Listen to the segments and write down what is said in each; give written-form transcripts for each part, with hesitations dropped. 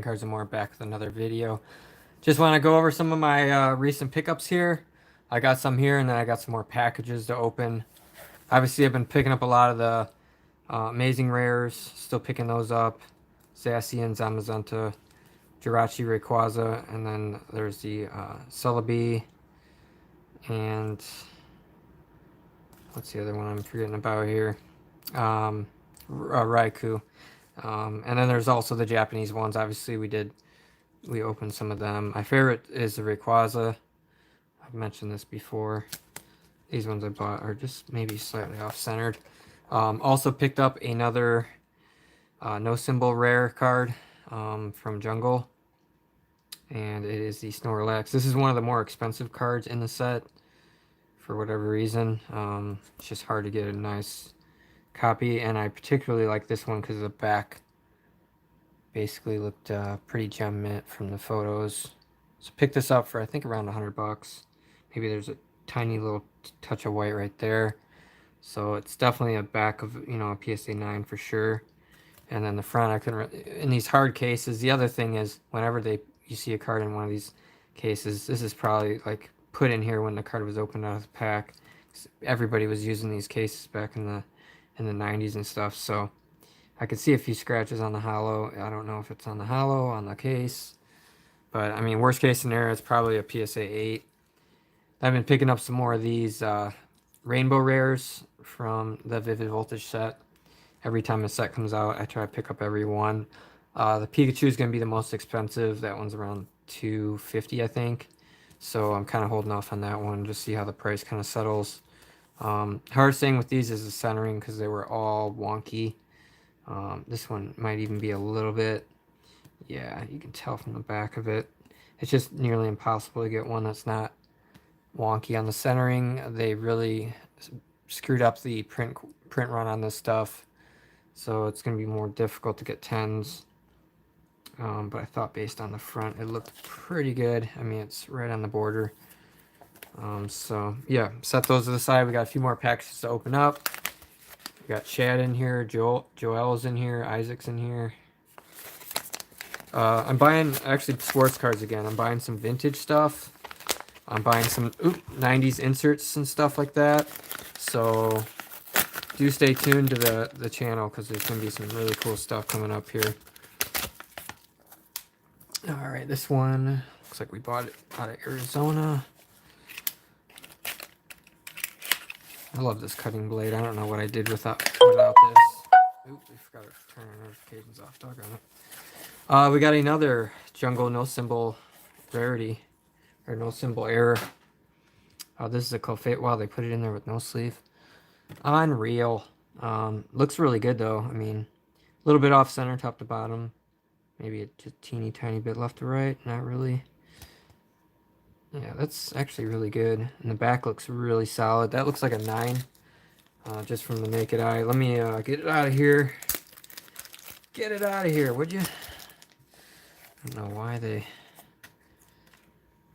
Cards and more, back with another video. Just want to go over some of my recent pickups here. I got some here, and then I got some more packages to open. Obviously, I've been picking up a lot of the amazing rares. Still picking those up. Zacian and Zamazenta, Jirachi Rayquaza, and then there's the Celebi, and what's the other one I'm forgetting about here? Raikou. And then there's also the Japanese ones. Obviously, we opened some of them. My favorite is the Rayquaza. I've mentioned this before. These ones I bought are just maybe slightly off-centered. Also picked up another no symbol rare card from Jungle, and it is the Snorlax. This is one of the more expensive cards in the set for whatever reason. It's just hard to get a nice copy, and I particularly like this one because the back basically looked pretty gem mint from the photos. So picked this up for I think around $100. Maybe there's a tiny little touch of white right there. So it's definitely a back of, a PSA 9 for sure. And then the front, I couldn't in these hard cases. The other thing is, whenever you see a card in one of these cases, this is probably like put in here when the card was opened out of the pack. Everybody was using these cases back in the 90s and stuff. So I could see a few scratches on the hollow. I don't know if it's on the hollow, on the case. But, I mean, worst case scenario, it's probably a PSA 8. I've been picking up some more of these rainbow rares from the Vivid Voltage set. Every time a set comes out, I try to pick up every one. The Pikachu is going to be the most expensive. That one's around $250, I think. So I'm kind of holding off on that one, just see how the price kind of settles. Hardest thing with these is the centering, because they were all wonky. This one might even be a little bit, yeah, you can tell from the back of it. It's just nearly impossible to get one that's not wonky on the centering. They really screwed up the print run on this stuff, so it's going to be more difficult to get 10s. But I thought based on the front, it looked pretty good. I mean, it's right on the border. So yeah, set those to the side. We got a few more packages to open up. We got Chad in here, Joel's in here, Isaac's in here. I'm buying, actually, sports cards again. I'm buying some vintage stuff. I'm buying some 90s inserts and stuff like that. So do stay tuned to the channel, because there's going to be some really cool stuff coming up here. Alright, this one looks like we bought it out of Arizona. I love this cutting blade. I don't know what I did without this. Oop, we forgot to turn our notifications off. Doggone it. We got another Jungle no symbol rarity, or no symbol error. This is a Clefairy. Wow, they put it in there with no sleeve. Unreal. Looks really good though. I mean, a little bit off center, top to bottom. Maybe a just teeny tiny bit left to right. Not really. Yeah, that's actually really good. And the back looks really solid. That looks like a 9, just from the naked eye. Let me get it out of here. Get it out of here, would you? I don't know why they...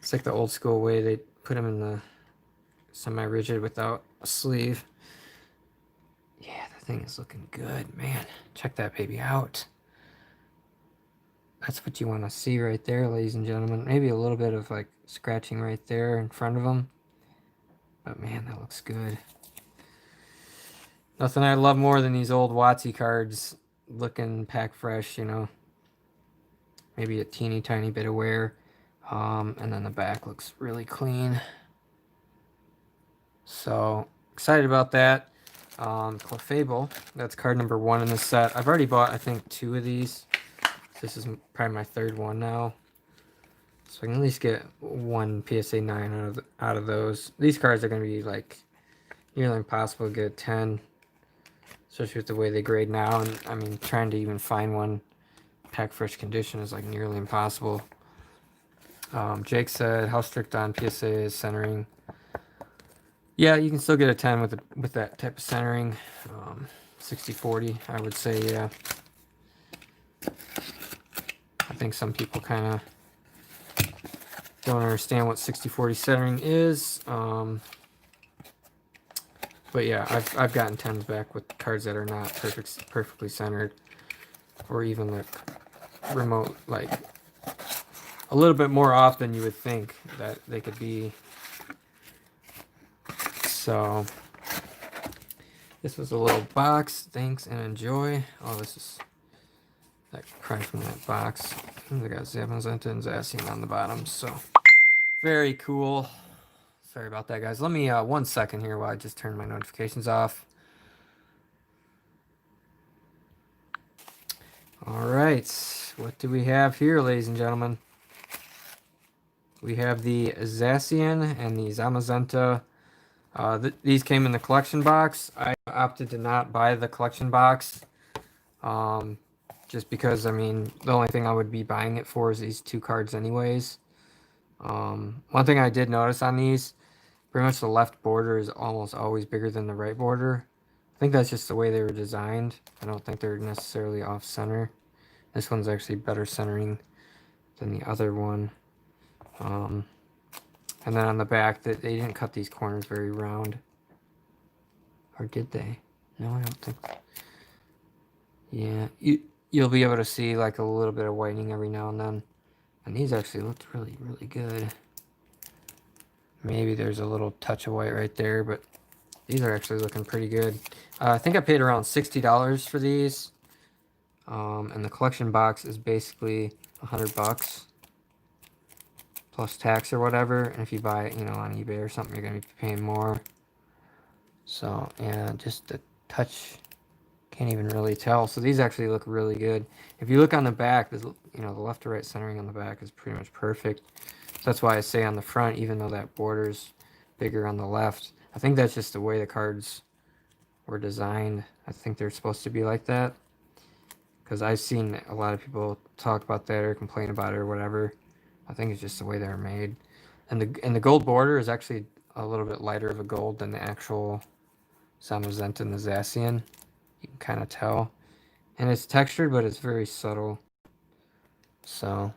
It's like the old school way they put them in the semi-rigid without a sleeve. Yeah, the thing is looking good, man. Check that baby out. That's what you want to see right there, ladies and gentlemen. Maybe a little bit of like scratching right there in front of them. But man, that looks good. Nothing I love more than these old WotC cards looking pack fresh, Maybe a teeny tiny bit of wear. And then the back looks really clean. So excited about that. Clefable, that's card number 1 in this set. I've already bought, I think, 2 of these. This is probably my 3rd one now. So I can at least get one PSA 9 out of those. These cards are going to be like nearly impossible to get 10. Especially with the way they grade now. And I mean, trying to even find one pack fresh condition is like nearly impossible. Jake said, how strict on PSA is centering? Yeah, you can still get a 10 with that type of centering. 60-40, I would say, yeah. I think some people kind of don't understand what 60-40 centering is. But yeah, I've gotten 10s back with cards that are not perfectly centered, or even remote, like a little bit more often you would think that they could be. So this was a little box. Thanks and enjoy. Oh, this is that crack from that box. They got Zamazenta and Zacian on the bottom. So very cool. Sorry about that, guys. Let me 1 second here while I just turn my notifications off. All right, what do we have here, ladies and gentlemen? We have the Zacian and the Zamazenta. These came in the collection box. I opted to not buy the collection box, just because, I mean, the only thing I would be buying it for is these two cards anyways. One thing I did notice on these, pretty much the left border is almost always bigger than the right border. I think that's just the way they were designed. I don't think they're necessarily off center. This one's actually better centering than the other one. And then on the back, that they didn't cut these corners very round. Or did they? No, I don't think. Yeah, you'll be able to see like a little bit of whitening every now and then. And these actually looked really, really good. Maybe there's a little touch of white right there, but these are actually looking pretty good. I think I paid around $60 for these. And the collection box is basically $100 plus tax or whatever. And if you buy it, you know, on eBay or something, you're gonna be paying more. So yeah, just a touch, can't even really tell. So these actually look really good. If you look on the back, there's, you know, the left to right centering on the back is pretty much perfect. So that's why I say on the front, even though that border's bigger on the left, I think that's just the way the cards were designed. I think they're supposed to be like that. Because I've seen a lot of people talk about that or complain about it or whatever. I think it's just the way they're made. And the gold border is actually a little bit lighter of a gold than the actual Zamazenta and the Zacian. You can kind of tell. And it's textured, but it's very subtle. So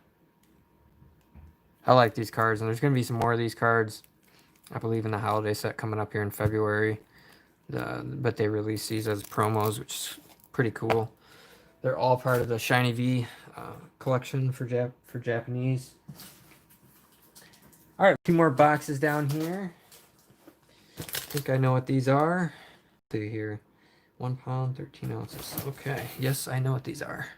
I like these cards. And there's going to be some more of these cards, I believe, in the holiday set coming up here in February. But they release these as promos, which is pretty cool. They're all part of the Shiny V collection for Japanese. All right, 2 more boxes down here. I think I know what these are. Let's see here, 1 pound, 13 ounces. Okay, yes, I know what these are.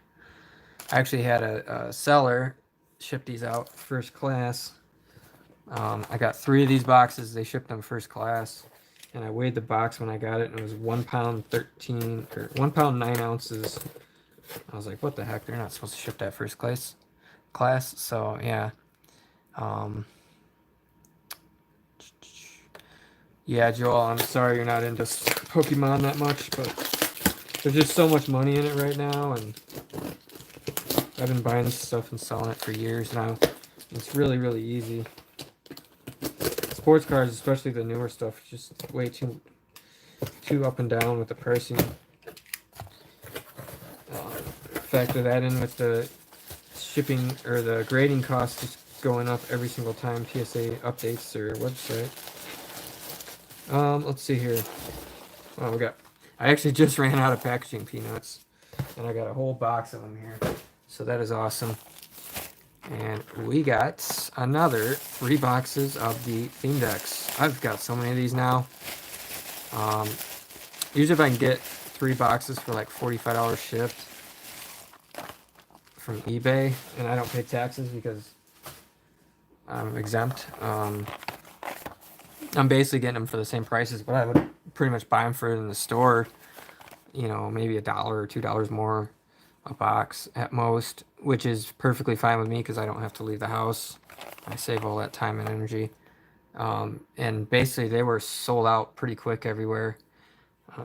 I actually had a seller ship these out first class. I got 3 of these boxes. They shipped them first class, and I weighed the box when I got it, and it was 1 pound 13 or 1 pound 9 ounces. I was like, what the heck? They're not supposed to ship that first class. So yeah. Yeah, Joel, I'm sorry you're not into Pokemon that much, but there's just so much money in it right now, and I've been buying this stuff and selling it for years now. It's really, really easy. Sports cards, especially the newer stuff, just way too up and down with the pricing. Factor that in with the shipping or the grading costs just going up every single time PSA updates their website. Let's see here. Oh, I actually just ran out of packaging peanuts, and I got a whole box of them here. So that is awesome. And we got another 3 boxes of the theme decks. I've got so many of these now. Usually if I can get 3 boxes for like $45 shipped from eBay, and I don't pay taxes because I'm exempt. I'm basically getting them for the same prices, but I would pretty much buy them for in the store. You know, maybe $1 or $2 more a box at most, which is perfectly fine with me because I don't have to leave the house. I save all that time and energy. And basically they were sold out pretty quick everywhere.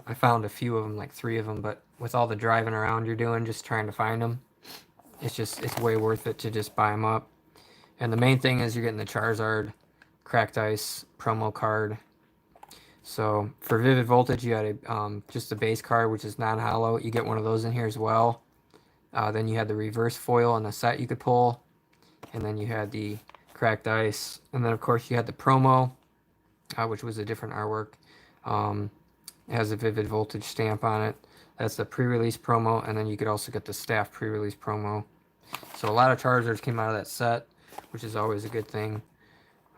I found a few of them, like 3 of them, but with all the driving around you're doing, just trying to find them, it's way worth it to just buy them up. And the main thing is you're getting the Charizard Cracked Ice promo card. So for Vivid Voltage, you had just the base card, which is non-hollow. You get one of those in here as well. Then you had the reverse foil on the set you could pull. And then you had the Cracked Ice. And then, of course, you had the promo, which was a different artwork. It has a Vivid Voltage stamp on it. That's the pre-release promo. And then you could also get the staff pre-release promo. So a lot of Charizards came out of that set, which is always a good thing.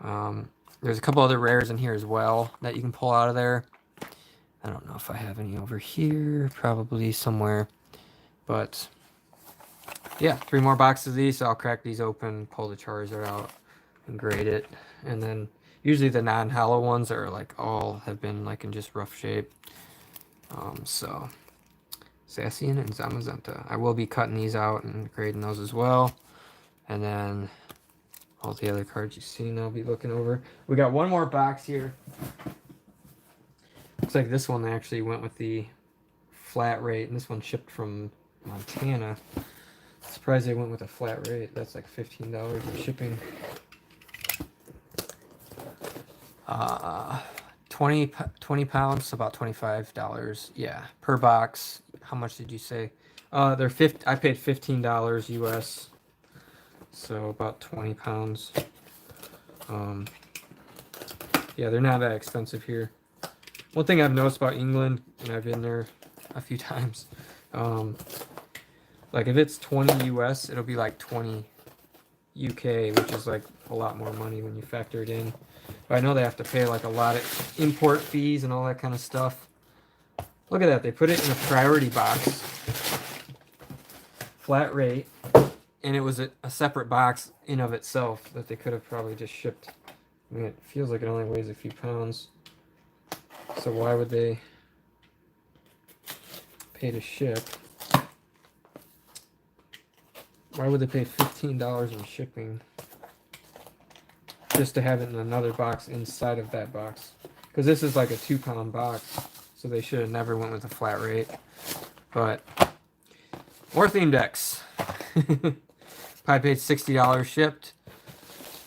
There's a couple other rares in here as well that you can pull out of there. I don't know if I have any over here, probably somewhere. But yeah, 3 more boxes of these, so I'll crack these open, pull the Charizard out, and grade it. And then usually the non-hollow ones are like all have been like in just rough shape. So Zacian and Zamazenta. I will be cutting these out and grading those as well. And then all the other cards you've seen I'll be looking over. We got one more box here. Looks like this one actually went with the flat rate, and this one shipped from Montana. Surprised they went with a flat rate. That's like $15 in shipping. 20 pounds, about $25. Yeah, per box. How much did you say? They're I paid $15 US, so about 20 pounds. Yeah, they're not that expensive here. One thing I've noticed about England, and I've been there a few times, like if it's 20 US, it'll be like 20 UK, which is like a lot more money when you factor it in. But I know they have to pay like a lot of import fees and all that kind of stuff. Look at that, they put it in a priority box, flat rate, and it was a separate box in of itself that they could have probably just shipped. I mean, it feels like it only weighs a few pounds. So why would they pay to ship? Why would they pay $15 in shipping just to have it in another box inside of that box? Because this is like a 2-pound box, so they should have never went with a flat rate. But more theme decks. Probably paid $60 shipped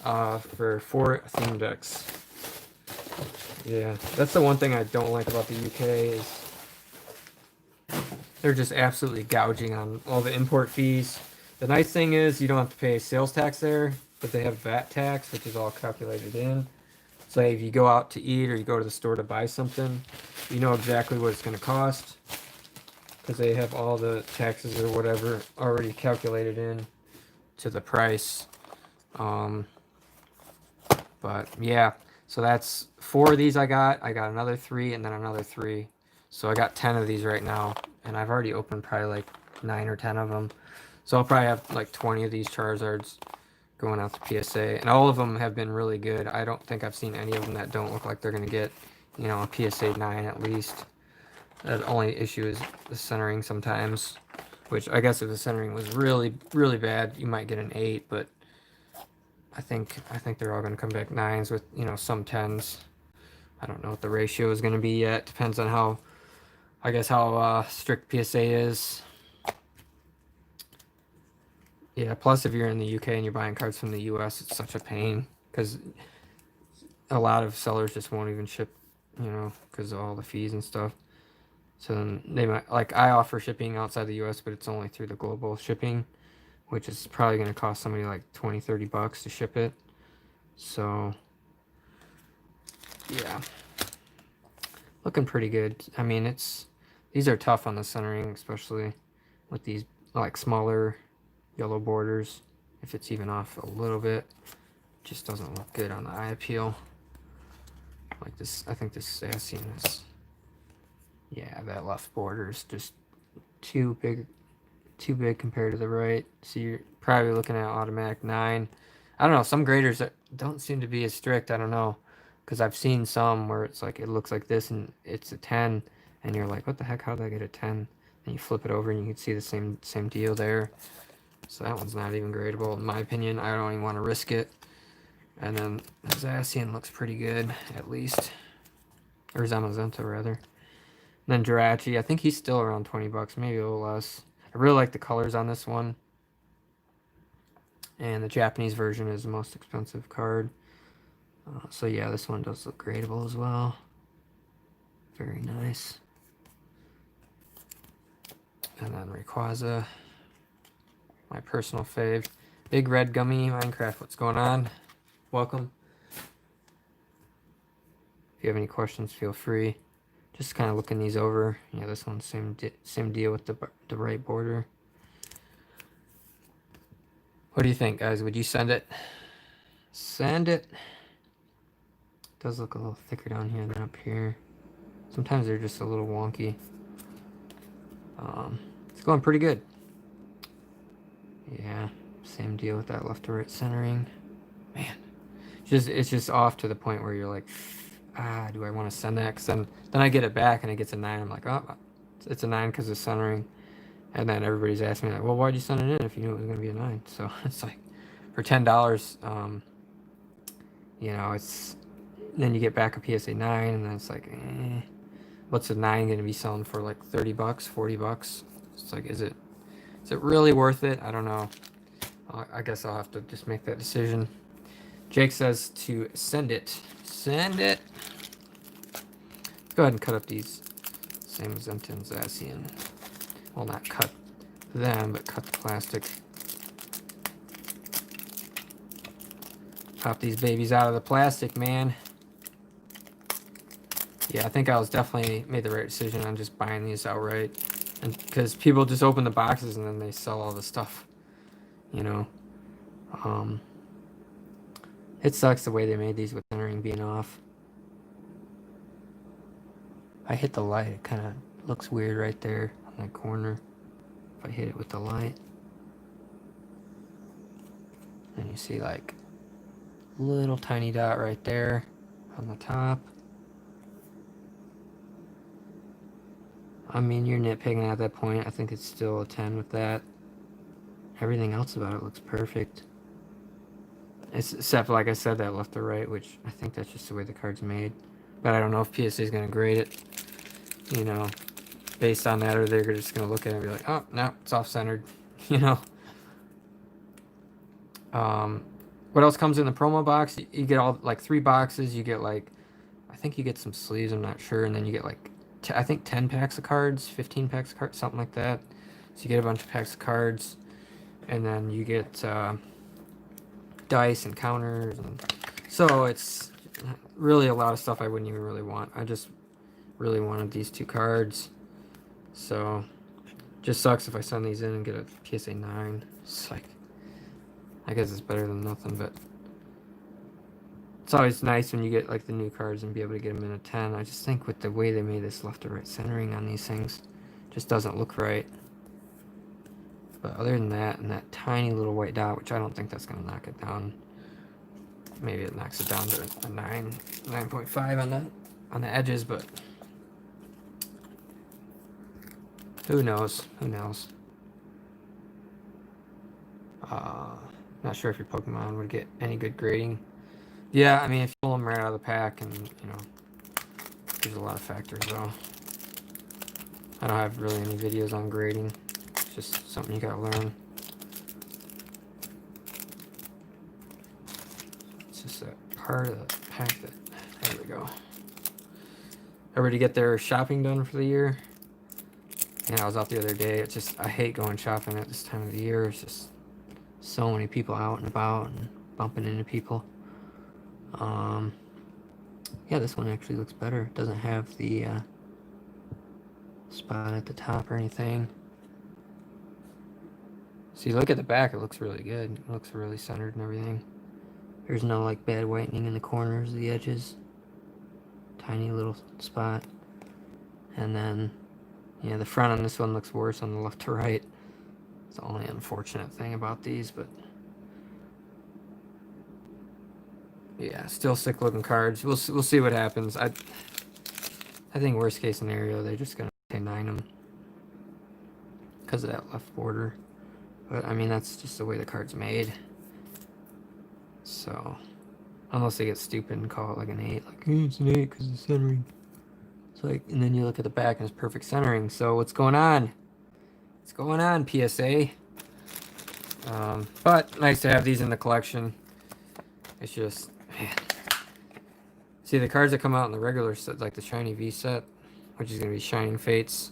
for 4 theme decks. Yeah, that's the one thing I don't like about the UK is they're just absolutely gouging on all the import fees. The nice thing is you don't have to pay sales tax there, but they have VAT tax, which is all calculated in. So if you go out to eat or you go to the store to buy something, you know exactly what it's going to cost because they have all the taxes or whatever already calculated in to the price. But yeah, so that's 4 of these I got. I got another 3 and then another 3. So I got 10 of these right now, and I've already opened probably like 9 or 10 of them. So I'll probably have like 20 of these Charizards going out to PSA, and all of them have been really good. I don't think I've seen any of them that don't look like they're going to get, you know, a PSA 9 at least. The only issue is the centering sometimes, which I guess if the centering was really, really bad, you might get an 8, but I think they're all going to come back 9s with, you know, some 10s. I don't know what the ratio is going to be yet. Depends on how, I guess, how strict PSA is. Yeah, plus if you're in the UK and you're buying cards from the US, it's such a pain because a lot of sellers just won't even ship, you know, because of all the fees and stuff. So then they might, like, I offer shipping outside the US, but it's only through the global shipping, which is probably going to cost somebody like 20, 30 bucks to ship it. So, yeah. Looking pretty good. I mean, these are tough on the centering, especially with these, like, smaller yellow borders. If it's even off a little bit, it just doesn't look good on the eye appeal. Like this, I think this Zacian is, yeah, that left border is just too big compared to the right. So you're probably looking at automatic 9. I don't know, some graders that don't seem to be as strict. I don't know, because I've seen some where it's like it looks like this and it's a 10, and you're like, what the heck? How did I get a 10? And you flip it over and you can see the same deal there. So that one's not even gradable in my opinion. I don't even want to risk it. And then Zacian looks pretty good, at least, or Zamazenta rather. And then Jirachi, I think he's still around 20 bucks, maybe a little less. I really like the colors on this one. And the Japanese version is the most expensive card. So yeah, this one does look gradable as well. Very nice. And then Rayquaza, my personal fave. Big Red Gummy Minecraft, what's going on? Welcome. If you have any questions, feel free. Just kind of looking these over. Yeah, this one's same deal with the right border. What do you think, guys? Would you send it? Send it. It does look a little thicker down here than up here. Sometimes they're just a little wonky. It's going pretty good. Yeah, same deal with that left to right centering. Man, it's just off to the point where you're like, do I want to send that? Because then I get it back and it gets a 9. I'm like, oh, it's a 9 because of centering. And then everybody's asking me like, well, why'd you send it in if you knew it was going to be a 9? So it's like, for $10, you know, it's then you get back a PSA 9, and then it's like, what's a 9 going to be selling for? Like $30, $40? It's like, is it really worth it? I don't know. I guess I'll have to just make that decision. Jake says to send it. Send it. Let's go ahead and cut up these Zamazenta and Zacian. Well, not cut them, but cut the plastic. Pop these babies out of the plastic, man. Yeah, I think I was definitely made the right decision on just buying these outright. And because people just open the boxes and then they sell all the stuff, you know. It sucks the way they made these with centering being off. I hit the light, it kind of looks weird right there on that corner. If I hit it with the light. And you see like little tiny dot right there on the top. I mean, you're nitpicking at that point. I think it's still a 10 with that. Everything else about it looks perfect. It's, except, like I said, that left to right, which I think that's just the way the card's made. But I don't know if PSA is going to grade it, you know, based on that, or they're just going to look at it and be like, oh, no, it's off-centered, you know. What else comes in the promo box? You get all, like, 3 boxes. You get, like, I think you get some sleeves, I'm not sure. And then you get, like, I think 10 packs of cards, 15 packs of cards, something like that. So you get a bunch of packs of cards. And then you get dice and counters. And so it's really a lot of stuff I wouldn't even really want. I just really wanted these 2 cards. So just sucks if I send these in and get a PSA 9. It's like, I guess it's better than nothing, but it's always nice when you get like the new cards and be able to get them in a 10. I just think with the way they made this left to right centering on these things, just doesn't look right. But other than that, and that tiny little white dot, which I don't think that's going to knock it down. Maybe it knocks it down to a 9, 9.5 on the edges, but who knows? Who knows? Not sure if your Pokemon would get any good grading. Yeah, I mean, if you pull them right out of the pack, and, you know, there's a lot of factors, though. I don't have really any videos on grading. It's just something you gotta learn. It's just a part of the pack that, there we go. Everybody get their shopping done for the year? Yeah, I was out the other day. It's just, I hate going shopping at this time of the year. It's just so many people out and about and bumping into people. Yeah, this one actually looks better. It doesn't have the spot at the top or anything. See, look at the back. It looks really good. It looks really centered and everything. There's no like bad whitening in the corners, the edges. Tiny little spot. And then, yeah, the front on this one looks worse on the left to right. It's the only unfortunate thing about these, but yeah, still sick looking cards. We'll see what happens. I think worst case scenario, they're just gonna K9 them because of that left border. But I mean, that's just the way the card's made. So unless they get stupid and call it like an 8, like, hey, it's an 8 because it's centering. It's like, and then you look at the back and it's perfect centering. So what's going on? What's going on, PSA? But nice to have these in the collection. It's just, man. See, the cards that come out in the regular set, like the Shiny V set, which is going to be Shining Fates,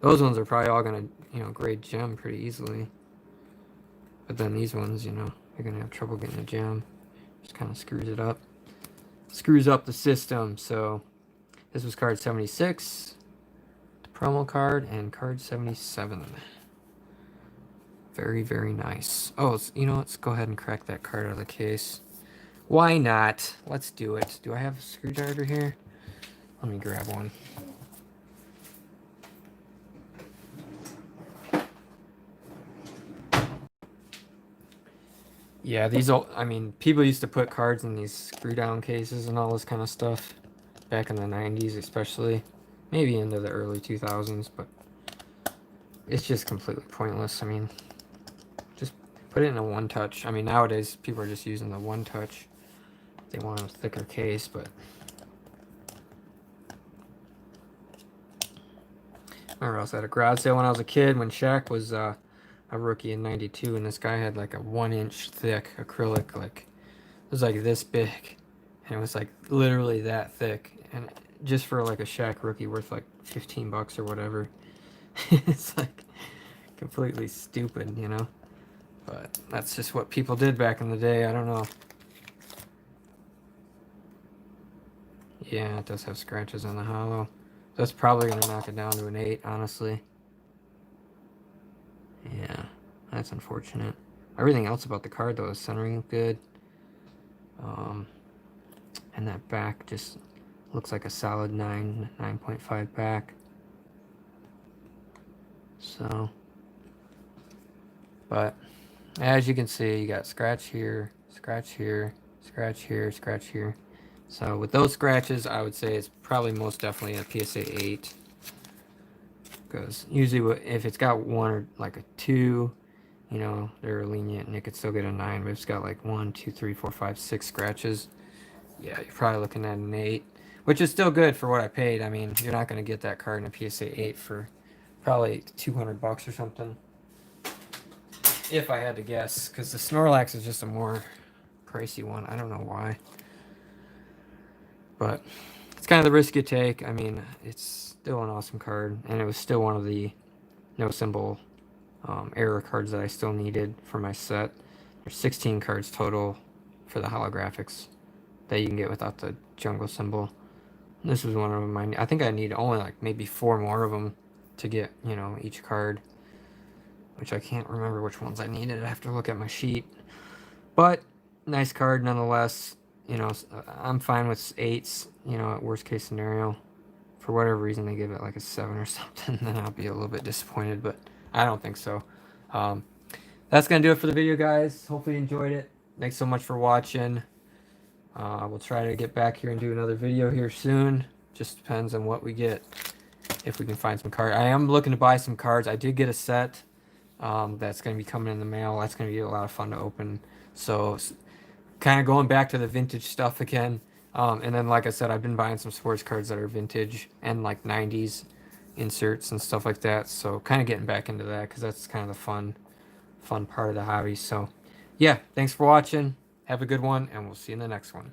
those ones are probably all going to, you know, grade gem pretty easily. But then these ones, you know, you're going to have trouble getting a gem. Just kind of screws it up. Screws up the system. So this was card 76, the promo card, and card 77. Very, very nice. Oh, you know, let's go ahead and crack that card out of the case. Why not? Let's do it. Do I have a screwdriver here? Let me grab one. Yeah, these all, I mean, people used to put cards in these screw down cases and all this kind of stuff back in the 90s, especially. Maybe into the early 2000s, but it's just completely pointless. I mean, just put it in a one touch. I mean, nowadays people are just using the one touch. They want a thicker case, but I remember I was at a garage sale when I was a kid when Shaq was a rookie in '92, and this guy had like a 1 inch thick acrylic, like it was like this big, and it was like literally that thick, and just for like a Shaq rookie worth like $15 or whatever. It's like completely stupid, you know. But that's just what people did back in the day. I don't know. Yeah, it does have scratches on the hollow. That's probably gonna knock it down to an 8, honestly. Yeah, that's unfortunate. Everything else about the card though is centering good. And that back just looks like a solid 9.5 back. So, but as you can see, you got scratch here, scratch here, scratch here, scratch here. So with those scratches, I would say it's probably most definitely a PSA 8. Because usually if it's got 1 or like a 2, you know, they're lenient and you could still get a 9. But if it's got like 1, 2, 3, 4, 5, 6 scratches, yeah, you're probably looking at an 8. Which is still good for what I paid. I mean, you're not going to get that card in a PSA 8 for probably $200 or something. If I had to guess. Because the Snorlax is just a more pricey one. I don't know why. But it's kind of the risk you take. I mean, it's still an awesome card. And it was still one of the no symbol error cards that I still needed for my set. There's 16 cards total for the holographics that you can get without the jungle symbol. This was one of them. I think I need only like maybe 4 more of them to get, you know, each card. Which I can't remember which ones I needed. I have to look at my sheet. But nice card nonetheless. You know, I'm fine with 8s, you know, at worst case scenario. For whatever reason they give it like a 7 or something, then I'll be a little bit disappointed, but I don't think so. That's going to do it for the video, guys. Hopefully you enjoyed it. Thanks so much for watching. We'll try to get back here and do another video here soon. Just depends on what we get. If we can find some cards. I am looking to buy some cards. I did get a set that's going to be coming in the mail. That's going to be a lot of fun to open. So kind of going back to the vintage stuff again. And then, like I said, I've been buying some sports cards that are vintage and like 90s inserts and stuff like that. So kind of getting back into that because that's kind of the fun part of the hobby. So yeah, thanks for watching. Have a good one, and we'll see you in the next one.